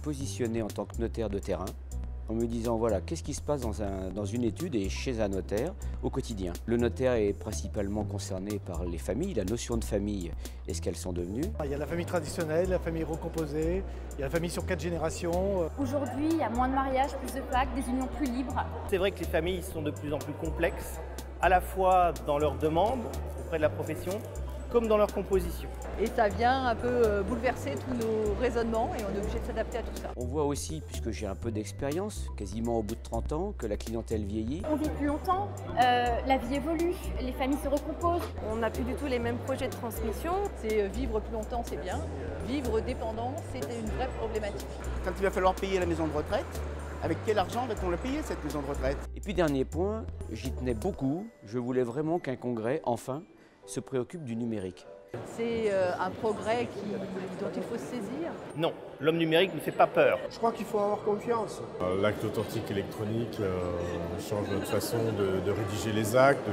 positionné en tant que notaire de terrain, en me disant voilà, qu'est-ce qui se passe dans une étude et chez un notaire au quotidien. Le notaire est principalement concerné par les familles, la notion de famille et ce qu'elles sont devenues. Il y a la famille traditionnelle, la famille recomposée, il y a la famille sur 4 générations. Aujourd'hui, il y a moins de mariages, plus de plaques, des unions plus libres. C'est vrai que les familles sont de plus en plus complexes, à la fois dans leurs demandes auprès de la profession, comme dans leur composition. Et ça vient un peu bouleverser tous nos raisonnements et on est obligé de s'adapter à tout ça. On voit aussi, puisque j'ai un peu d'expérience, quasiment au bout de 30 ans, que la clientèle vieillit. On vit plus longtemps, la vie évolue, les familles se recomposent. On n'a plus du tout les mêmes projets de transmission. C'est vivre plus longtemps, c'est bien. Vivre dépendant, c'est une vraie problématique. Quand il va falloir payer la maison de retraite, avec quel argent va-t-on la payer cette maison de retraite? Et puis dernier point, j'y tenais beaucoup, je voulais vraiment qu'un congrès, enfin, se préoccupe du numérique. C'est un progrès dont il faut se saisir. Non, l'homme numérique ne fait pas peur. Je crois qu'il faut avoir confiance. L'acte authentique électronique change notre façon de rédiger les actes,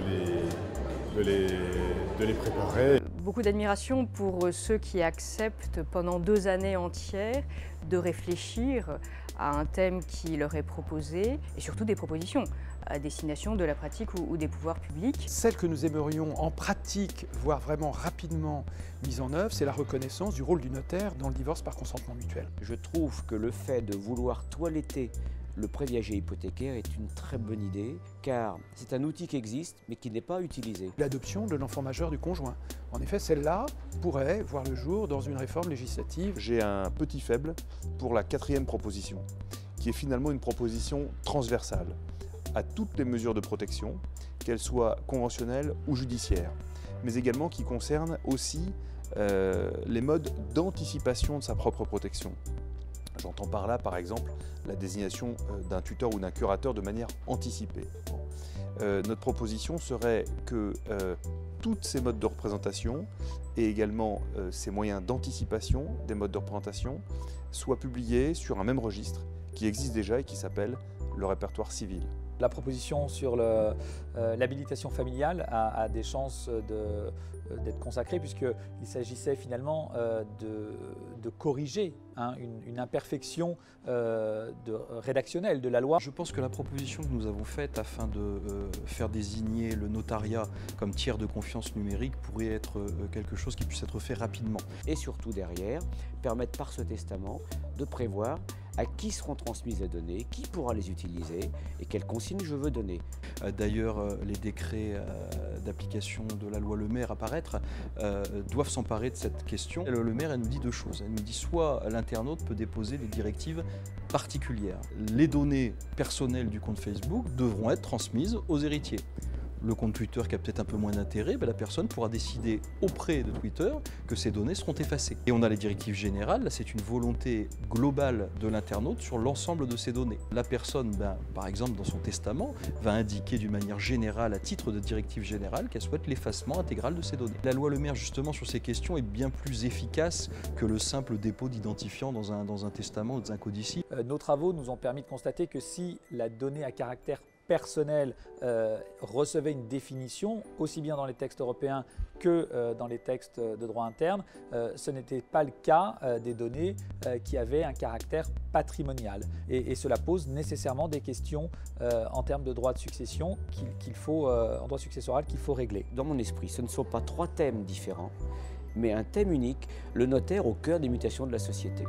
de les préparer. Beaucoup d'admiration pour ceux qui acceptent pendant 2 années entières de réfléchir à un thème qui leur est proposé et surtout des propositions à destination de la pratique ou des pouvoirs publics. Celle que nous aimerions en pratique, voire vraiment rapidement mise en œuvre, c'est la reconnaissance du rôle du notaire dans le divorce par consentement mutuel. Je trouve que le fait de vouloir toiletter le pré-viager hypothécaire est une très bonne idée, car c'est un outil qui existe, mais qui n'est pas utilisé. L'adoption de l'enfant majeur du conjoint. En effet, celle-là pourrait voir le jour dans une réforme législative. J'ai un petit faible pour la 4e proposition, qui est finalement une proposition transversale à toutes les mesures de protection, qu'elles soient conventionnelles ou judiciaires, mais également qui concerne aussi les modes d'anticipation de sa propre protection. J'entends par là, par exemple, la désignation d'un tuteur ou d'un curateur de manière anticipée. Notre proposition serait que tous ces modes de représentation et également ces moyens d'anticipation des modes de représentation soient publiés sur un même registre qui existe déjà et qui s'appelle le répertoire civil. La proposition sur l'habilitation familiale a des chances d'être consacrée puisqu'il s'agissait finalement de corriger une imperfection rédactionnelle de la loi. Je pense que la proposition que nous avons faite afin de faire désigner le notariat comme tiers de confiance numérique pourrait être quelque chose qui puisse être fait rapidement. Et surtout derrière, permettre par ce testament de prévoir à qui seront transmises les données, qui pourra les utiliser et quelles consignes je veux donner. D'ailleurs, les décrets d'application de la loi Le Maire à paraître doivent s'emparer de cette question. Le Maire, elle nous dit 2 choses. Elle nous dit soit l'internaute peut déposer des directives particulières. Les données personnelles du compte Facebook devront être transmises aux héritiers. Le compte Twitter qui a peut-être un peu moins d'intérêt, la personne pourra décider auprès de Twitter que ces données seront effacées. Et on a les directives générales, là c'est une volonté globale de l'internaute sur l'ensemble de ces données. La personne, par exemple dans son testament, va indiquer d'une manière générale, à titre de directive générale, qu'elle souhaite l'effacement intégral de ces données. La loi Le Maire justement sur ces questions est bien plus efficace que le simple dépôt d'identifiant dans un testament ou dans un codicille. Nos travaux nous ont permis de constater que si la donnée à caractère personnel recevait une définition, aussi bien dans les textes européens que dans les textes de droit interne, ce n'était pas le cas des données qui avaient un caractère patrimonial. Et cela pose nécessairement des questions en termes de droit de succession en droit successoral qu'il faut régler. Dans mon esprit, ce ne sont pas 3 thèmes différents, mais un thème unique, le notaire au cœur des mutations de la société.